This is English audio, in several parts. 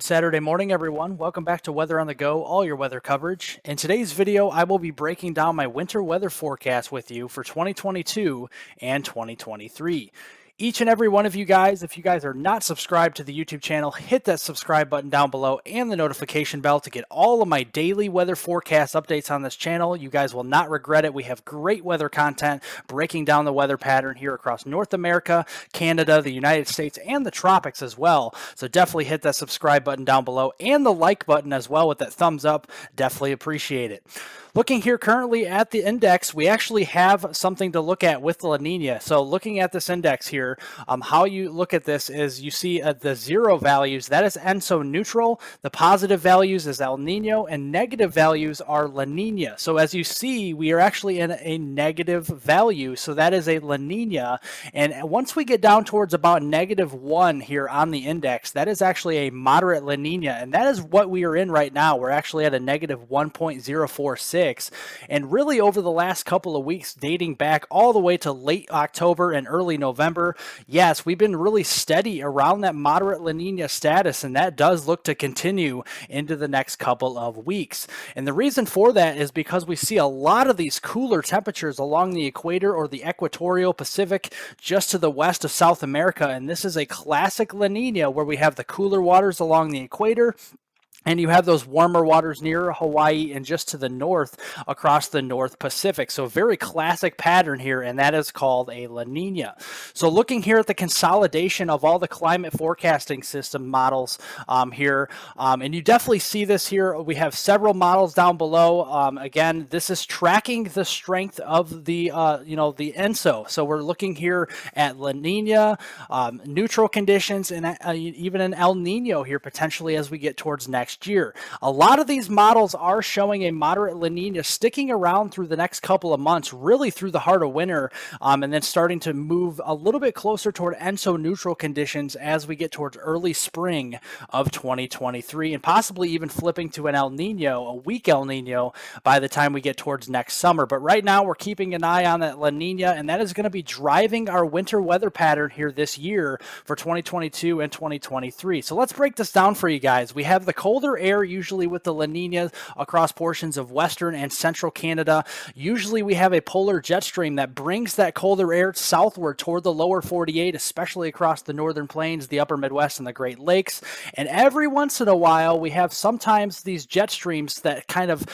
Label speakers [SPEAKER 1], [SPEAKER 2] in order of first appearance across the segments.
[SPEAKER 1] Saturday morning, everyone. Welcome back to Weather on the Go, all your weather coverage. In today's video, I will be breaking down my winter weather forecast with you for 2022 and 2023. Each and every one of you guys, if you guys are not subscribed to the YouTube channel, hit that subscribe button down below and the notification bell to get all of my daily weather forecast updates on this channel. You guys will not regret it. We have great weather content breaking down the weather pattern here across North America, Canada, the United States, and the tropics as well. So definitely hit that subscribe button down below and the like button as well with that thumbs up. Definitely appreciate it. Looking here currently at the index, we actually have something to look at with La Nina. So looking at this index here, how you look at this is you see the zero values, that is ENSO neutral. The positive values is El Nino, and negative values are La Nina. So as you see, we are actually in a negative value. So that is a La Nina. And once we get down towards about -1 here on the index, that is actually a moderate La Nina. And that is what we are in right now. We're actually at a -1.046. And really over the last couple of weeks, dating back all the way to late October and early November, yes, we've been really steady around that moderate La Nina status, and that does look to continue into the next couple of weeks. And the reason for that is because we see a lot of these cooler temperatures along the equator or the equatorial Pacific just to the west of South America, and this is a classic La Nina where we have the cooler waters along the equator, and you have those warmer waters near Hawaii and just to the north across the North Pacific. So very classic pattern here, and that is called a La Nina. So looking here at the consolidation of all the climate forecasting system models here, and you definitely see this here. We have several models down below. Again, this is tracking the strength of the, the ENSO. So we're looking here at La Nina, neutral conditions, and even an El Nino here potentially as we get towards next year. A lot of these models are showing a moderate La Nina sticking around through the next couple of months, really through the heart of winter, and then starting to move a little bit closer toward ENSO neutral conditions as we get towards early spring of 2023, and possibly even flipping to an El Nino, a weak El Nino, by the time we get towards next summer. But right now we're keeping an eye on that La Nina, and that is going to be driving our winter weather pattern here this year for 2022 and 2023. So let's break this down for you guys. We have the colder air usually with the La Nina across portions of western and central Canada. Usually we have a polar jet stream that brings that colder air southward toward the lower 48, especially across the northern plains, the upper Midwest, and the Great Lakes. And every once in a while we have sometimes these jet streams that kind of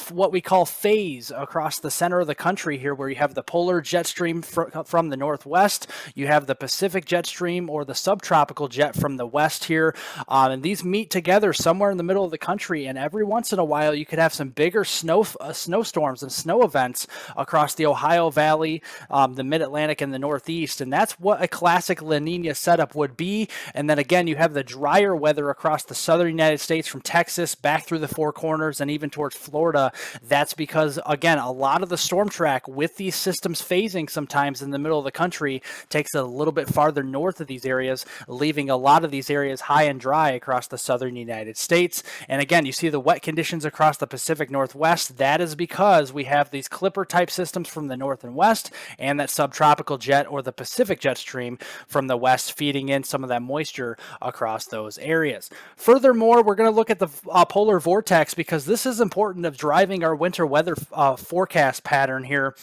[SPEAKER 1] what we call phase across the center of the country here, where you have the polar jet stream from the northwest, you have the Pacific jet stream or the subtropical jet from the west here, and these meet together somewhere in the middle of the country, and every once in a while you could have some bigger snowstorms and snow events across the Ohio Valley, the Mid-Atlantic, and the Northeast, and that's what a classic La Nina setup would be. And then again, you have the drier weather across the southern United States from Texas back through the Four Corners and even towards Florida. That's because, again, a lot of the storm track with these systems phasing sometimes in the middle of the country takes a little bit farther north of these areas, leaving a lot of these areas high and dry across the southern United States. And again, you see the wet conditions across the Pacific Northwest. That is because we have these clipper type systems from the north and west, and that subtropical jet or the Pacific jet stream from the west feeding in some of that moisture across those areas. Furthermore, we're going to look at the polar vortex, because this is important of driving our winter weather forecast pattern here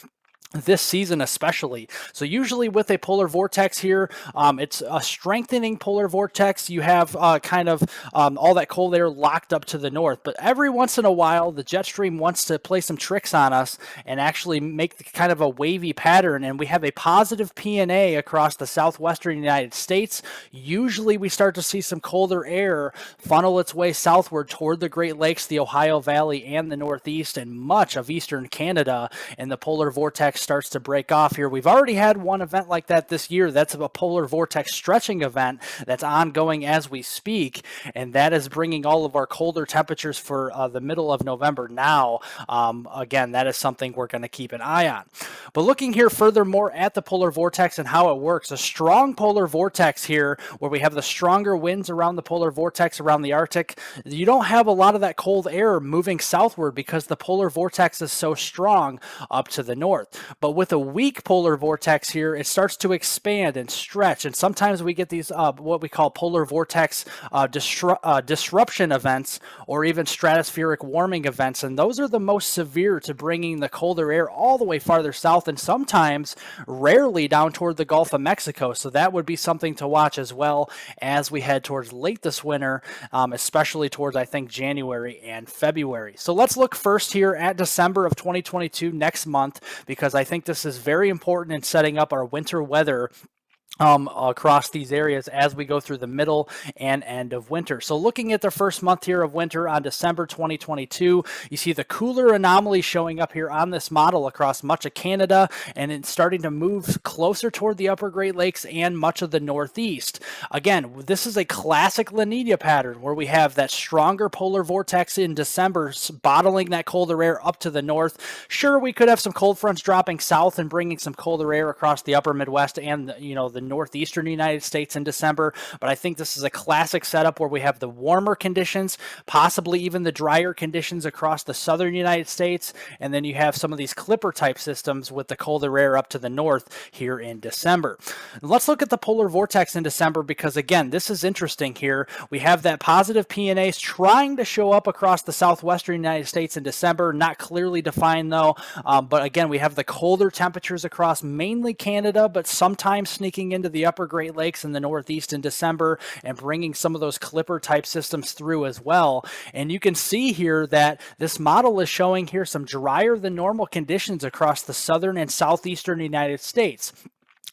[SPEAKER 1] this season especially. So usually with a polar vortex here, it's a strengthening polar vortex. You have kind of all that cold air locked up to the north, but every once in a while the jet stream wants to play some tricks on us and actually make kind of a wavy pattern, and we have a positive PNA across the southwestern United States. Usually we start to see some colder air funnel its way southward toward the Great Lakes, the Ohio Valley, and the Northeast, and much of eastern Canada, and the polar vortex starts to break off here. We've already had one event like that this year. That's a polar vortex stretching event that's ongoing as we speak, and that is bringing all of our colder temperatures for the middle of November now. Again, that is something we're going to keep an eye on. But looking here furthermore at the polar vortex and how it works, a strong polar vortex here where we have the stronger winds around the polar vortex around the Arctic, you don't have a lot of that cold air moving southward because the polar vortex is so strong up to the north. But with a weak polar vortex here, it starts to expand and stretch. And sometimes we get these what we call polar vortex disruption events, or even stratospheric warming events. And those are the most severe to bringing the colder air all the way farther south, and sometimes rarely down toward the Gulf of Mexico. So that would be something to watch as well as we head towards late this winter, especially towards, I think, January and February. So let's look first here at December of 2022, next month, because I think this is very important in setting up our winter weather across these areas as we go through the middle and end of winter. So looking at the first month here of winter on December 2022, you see the cooler anomaly showing up here on this model across much of Canada, and it's starting to move closer toward the upper Great Lakes and much of the Northeast. Again, this is a classic La Nina pattern where we have that stronger polar vortex in December bottling that colder air up to the north. Sure, we could have some cold fronts dropping south and bringing some colder air across the upper Midwest and the northeastern United States in December, but I think this is a classic setup where we have the warmer conditions, possibly even the drier conditions across the southern United States, and then you have some of these clipper type systems with the colder air up to the north here in December. Let's look at the polar vortex in December, because again, this is interesting here. We have that positive PNAs trying to show up across the southwestern United States in December, not clearly defined though, but again, we have the colder temperatures across mainly Canada, but sometimes sneaking into the upper Great Lakes and the Northeast in December and bringing some of those clipper type systems through as well. And you can see here that this model is showing here some drier than normal conditions across the southern and southeastern United States.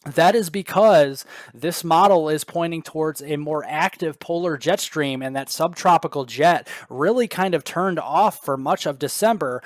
[SPEAKER 1] That is because this model is pointing towards a more active polar jet stream, and that subtropical jet really kind of turned off for much of December.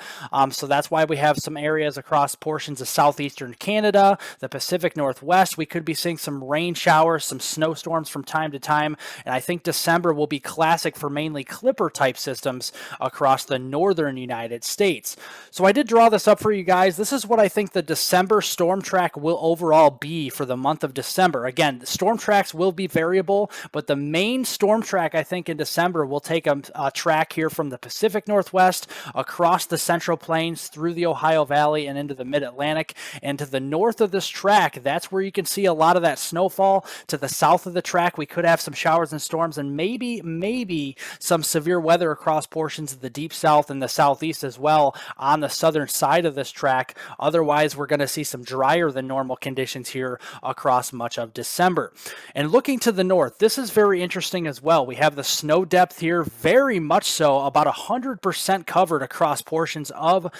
[SPEAKER 1] So that's why we have some areas across portions of southeastern Canada, the Pacific Northwest. We could be seeing some rain showers, some snowstorms from time to time. And I think December will be classic for mainly clipper type systems across the northern United States. So I did draw this up for you guys. This is what I think the December storm track will overall be for the month of December. Again, the storm tracks will be variable, but the main storm track I think in December will take a track here from the Pacific Northwest across the Central Plains through the Ohio Valley and into the Mid-Atlantic. And to the north of this track, that's where you can see a lot of that snowfall. To the south of the track, we could have some showers and storms, and maybe some severe weather across portions of the deep south and the southeast as well on the southern side of this track. Otherwise, we're going to see some drier than normal conditions here across much of December. And looking to the north, this is very interesting as well. We have the snow depth here, very much so, about 100% covered across portions of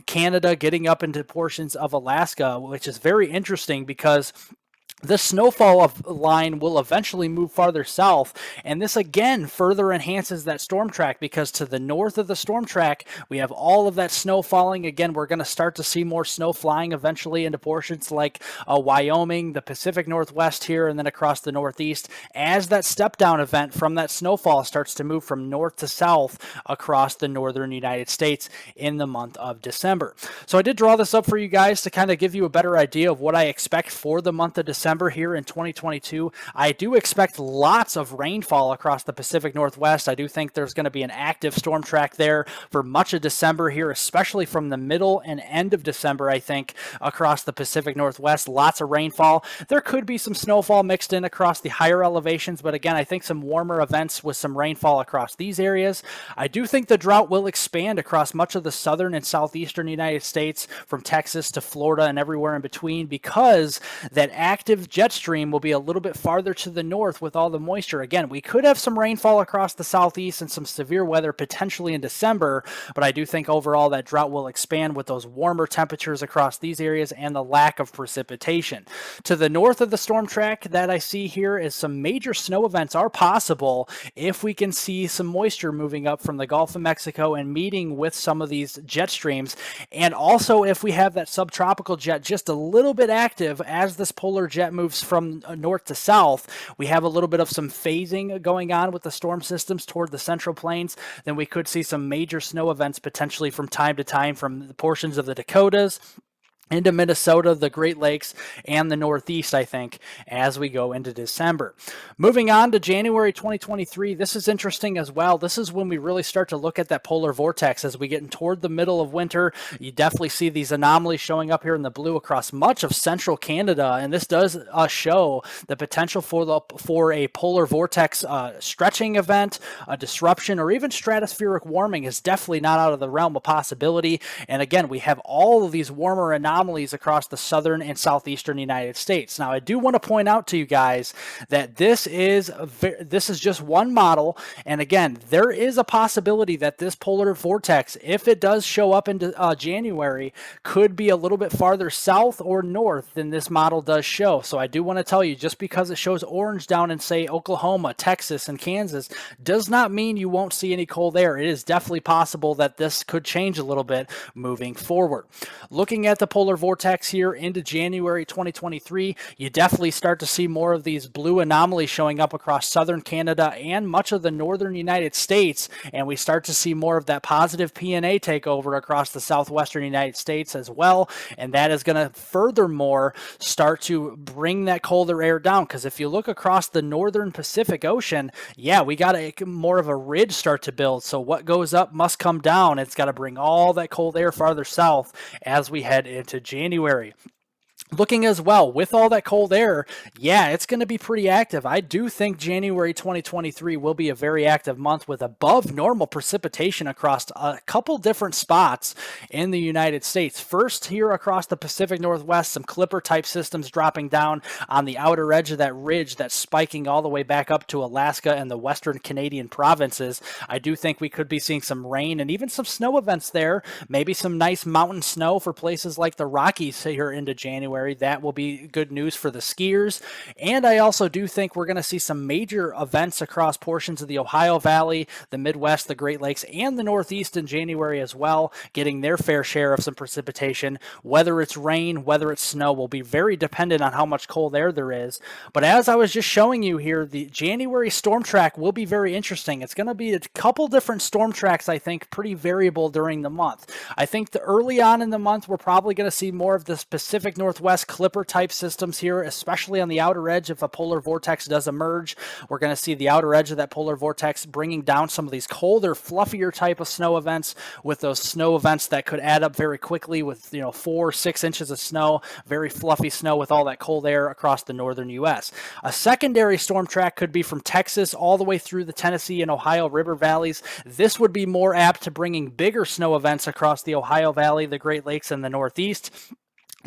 [SPEAKER 1] Canada, getting up into portions of Alaska, which is very interesting because the snowfall line will eventually move farther south, and this again further enhances that storm track, because to the north of the storm track we have all of that snow falling. Again, we're going to start to see more snow flying eventually into portions like Wyoming, the Pacific Northwest here, and then across the Northeast as that step down event from that snowfall starts to move from north to south across the northern United States in the month of December. So I did draw this up for you guys to kind of give you a better idea of what I expect for the month of December here in 2022. I do expect lots of rainfall across the Pacific Northwest. I do think there's going to be an active storm track there for much of December here, especially from the middle and end of December, I think, across the Pacific Northwest. Lots of rainfall. There could be some snowfall mixed in across the higher elevations, but again, I think some warmer events with some rainfall across these areas. I do think the drought will expand across much of the southern and southeastern United States, from Texas to Florida and everywhere in between, because that active jet stream will be a little bit farther to the north with all the moisture. Again, we could have some rainfall across the southeast and some severe weather potentially in December, but I do think overall that drought will expand with those warmer temperatures across these areas and the lack of precipitation. To the north of the storm track that I see here is some major snow events are possible if we can see some moisture moving up from the Gulf of Mexico and meeting with some of these jet streams, and also if we have that subtropical jet just a little bit active as this polar jet moves from north to south. We have a little bit of some phasing going on with the storm systems toward the Central Plains. Then we could see some major snow events potentially from time to time from the portions of the Dakotas into Minnesota, the Great Lakes, and the Northeast, I think, as we go into December. Moving on to January 2023, this is interesting as well. This is when we really start to look at that polar vortex as we get toward the middle of winter. You definitely see these anomalies showing up here in the blue across much of central Canada, and this does show the potential for a polar vortex stretching event, a disruption, or even stratospheric warming is definitely not out of the realm of possibility. And again, we have all of these warmer anomalies across the southern and southeastern United States. Now, I do want to point out to you guys that this is just one model, and again, there is a possibility that this polar vortex, if it does show up into January, could be a little bit farther south or north than this model does show. So I do want to tell you, just because it shows orange down in, say, Oklahoma, Texas, and Kansas, does not mean you won't see any cold air. It is definitely possible that this could change a little bit moving forward. Looking at the polar vortex here into January 2023, you definitely start to see more of these blue anomalies showing up across southern Canada and much of the northern United States, and we start to see more of that positive PNA take over across the southwestern United States as well, and that is going to furthermore start to bring that colder air down, because if you look across the northern Pacific Ocean, yeah, we got more of a ridge start to build, so what goes up must come down. It's got to bring all that cold air farther south as we head into January. Looking as well, with all that cold air, yeah, it's going to be pretty active. I do think January 2023 will be a very active month with above normal precipitation across a couple different spots in the United States. First, here across the Pacific Northwest, some clipper type systems dropping down on the outer edge of that ridge that's spiking all the way back up to Alaska and the western Canadian provinces. I do think we could be seeing some rain and even some snow events there, maybe some nice mountain snow for places like the Rockies here into January. That will be good news for the skiers. And I also do think we're going to see some major events across portions of the Ohio Valley, the Midwest, the Great Lakes, and the Northeast in January as well, getting their fair share of some precipitation. Whether it's rain, whether it's snow, will be very dependent on how much cold air there is. But as I was just showing you here, the January storm track will be very interesting. It's going to be a couple different storm tracks, I think, pretty variable during the month. I think early on in the month, we're probably going to see more of this Pacific Northwest clipper type systems here, especially on the outer edge. If a polar vortex does emerge, we're going to see the outer edge of that polar vortex bringing down some of these colder, fluffier type of snow events, with those snow events that could add up very quickly with 4 or 6 inches of snow, very fluffy snow with all that cold air across the northern U.S. A secondary storm track could be from Texas all the way through the Tennessee and Ohio river valleys. This would be more apt to bringing bigger snow events across the Ohio Valley, the Great Lakes, and the Northeast.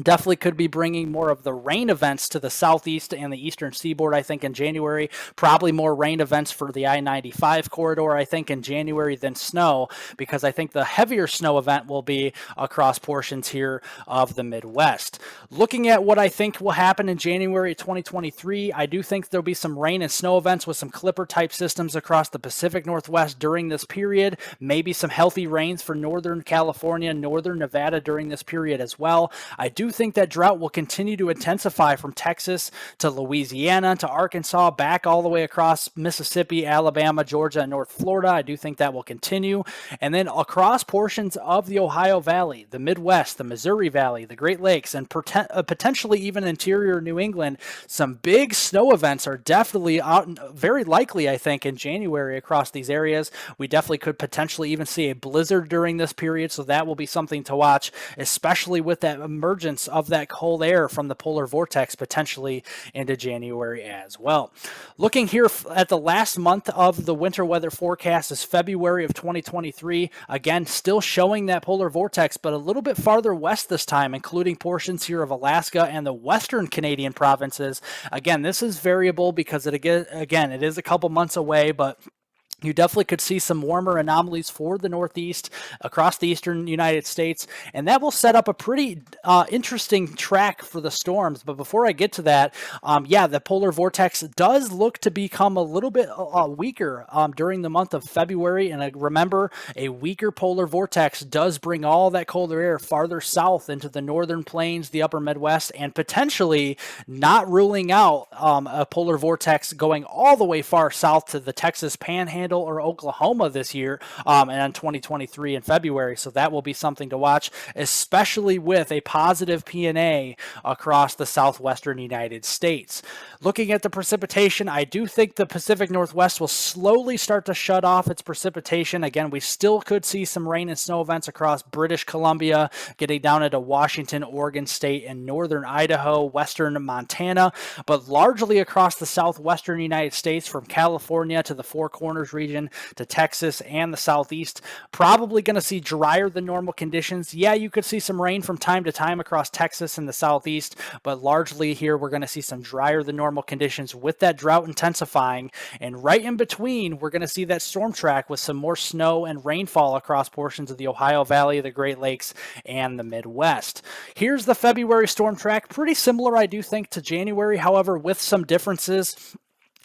[SPEAKER 1] Definitely could be bringing more of the rain events to the southeast and the eastern seaboard, I think, in January. Probably more rain events for the I-95 corridor, I think, in January than snow, because I think the heavier snow event will be across portions here of the Midwest. Looking at what I think will happen in January 2023, I do think there'll be some rain and snow events with some clipper-type systems across the Pacific Northwest during this period. Maybe some healthy rains for northern California, northern Nevada during this period as well. I do think that drought will continue to intensify from Texas to Louisiana to Arkansas, back all the way across Mississippi, Alabama, Georgia, and North Florida. I do think that will continue. And then across portions of the Ohio Valley, the Midwest, the Missouri Valley, the Great Lakes, and potentially even interior New England, some big snow events are definitely out, very likely, I think, in January across these areas. We definitely could potentially even see a blizzard during this period, so that will be something to watch, especially with that emergence of that cold air from the polar vortex potentially into January as well. Looking here at the last month of the winter weather forecast is February of 2023. Again, still showing that polar vortex, but a little bit farther west this time, including portions here of Alaska and the western Canadian provinces. Again, this is variable because it is a couple months away, but you definitely could see some warmer anomalies for the Northeast across the eastern United States, and that will set up a pretty interesting track for the storms. But before I get to that, the polar vortex does look to become a little bit weaker during the month of February. And remember, a weaker polar vortex does bring all that colder air farther south into the northern plains, the upper Midwest, and potentially not ruling out a polar vortex going all the way far south to the Texas Panhandle Panhandle or Oklahoma this year, and in 2023 in February. So that will be something to watch, especially with a positive PNA across the southwestern United States. Looking at the precipitation, I do think the Pacific Northwest will slowly start to shut off its precipitation. Again, we still could see some rain and snow events across British Columbia, getting down into Washington, Oregon State, and northern Idaho, western Montana, but largely across the southwestern United States from California to the Four Corners region to Texas and the southeast. Probably going to see drier than normal conditions. Yeah, you could see some rain from time to time across Texas and the southeast, but largely here we're going to see some drier than normal conditions with that drought intensifying. And right in between, we're going to see that storm track with some more snow and rainfall across portions of the Ohio Valley, the Great Lakes, and the Midwest. Here's the February storm track. Pretty similar, I do think, to January, however, with some differences.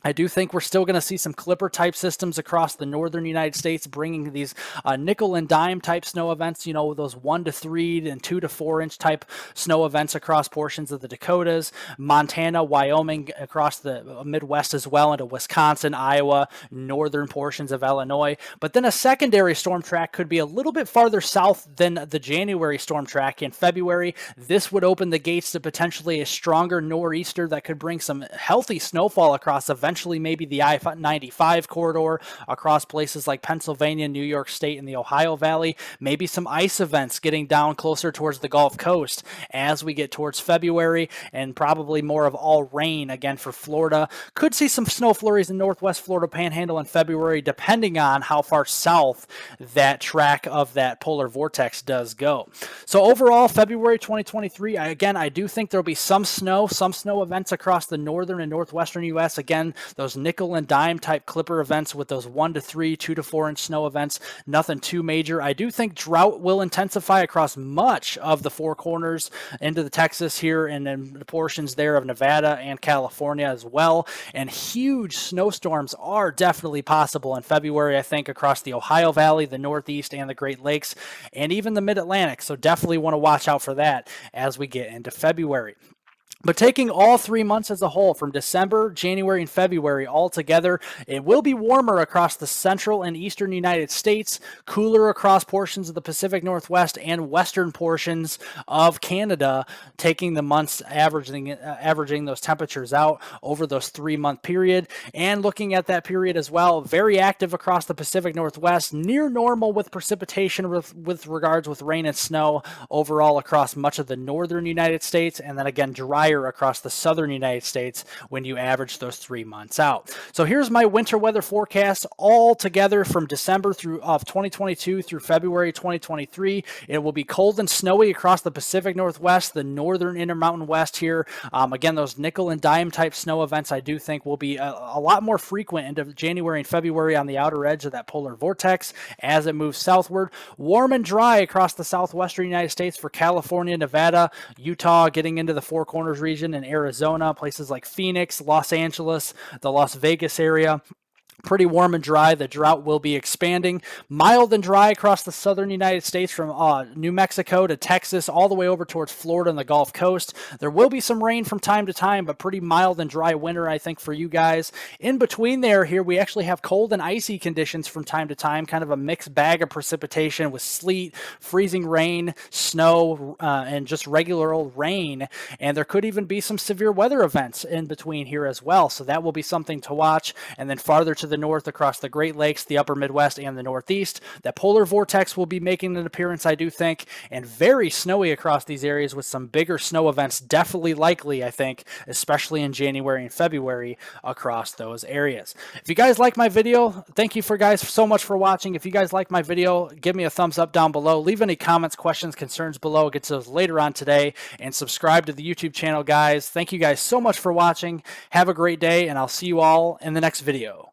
[SPEAKER 1] I do think we're still going to see some clipper type systems across the northern United States, bringing these nickel and dime type snow events, you know, those 1 to 3 and 2 to 4 inch type snow events across portions of the Dakotas, Montana, Wyoming, across the Midwest as well, into Wisconsin, Iowa, northern portions of Illinois. But then a secondary storm track could be a little bit farther south than the January storm track in February. This would open the gates to potentially a stronger nor'easter that could bring some healthy snowfall across eventually maybe the I-95 corridor across places like Pennsylvania, New York State, and the Ohio Valley. Maybe some ice events getting down closer towards the Gulf Coast as we get towards February, and probably more of all rain again for Florida. Could see some snow flurries in northwest Florida Panhandle in February, depending on how far south that track of that polar vortex does go. So overall, February 2023, I do think there'll be some snow events across the northern and northwestern U.S. Again, those nickel and dime type clipper events with those 1 to 3, 2 to 4 inch snow events, nothing too major. I do think drought will intensify across much of the Four Corners into the Texas here, and then the portions there of Nevada and California as well. And huge snowstorms are definitely possible in February, I think, across the Ohio Valley, the Northeast, and the Great Lakes, and even the Mid-Atlantic. So definitely want to watch out for that as we get into February. But taking all 3 months as a whole, from December, January, and February all together, it will be warmer across the central and eastern United States, cooler across portions of the Pacific Northwest and western portions of Canada, taking the months averaging those temperatures out over those 3 month period. And looking at that period as well, very active across the Pacific Northwest, near normal with precipitation with regards with rain and snow overall across much of the northern United States, and then again drier across the southern United States when you average those 3 months out. So here's my winter weather forecast all together from December of 2022 through February 2023. It will be cold and snowy across the Pacific Northwest, the northern Intermountain West here. Again, those nickel and dime type snow events I do think will be a lot more frequent into January and February on the outer edge of that polar vortex as it moves southward. Warm and dry across the southwestern United States for California, Nevada, Utah, getting into the Four Corners region in Arizona, places like Phoenix, Los Angeles, the Las Vegas area. Pretty warm and dry. The drought will be expanding. Mild and dry across the southern United States from New Mexico to Texas, all the way over towards Florida and the Gulf Coast. There will be some rain from time to time, but pretty mild and dry winter, I think, for you guys. In between here, we actually have cold and icy conditions from time to time, kind of a mixed bag of precipitation with sleet, freezing rain, snow, and just regular old rain. And there could even be some severe weather events in between here as well. So that will be something to watch. And then farther to the north across the Great Lakes, the upper Midwest, and the Northeast, that polar vortex will be making an appearance, I do think, and very snowy across these areas with some bigger snow events definitely likely, I think, especially in January and February across those areas. If you guys like my video, thank you guys so much for watching. If you guys like my video, give me a thumbs up down below. Leave any comments, questions, concerns below. I'll get to those later on today. And subscribe to the YouTube channel, guys. Thank you guys so much for watching. Have a great day, and I'll see you all in the next video.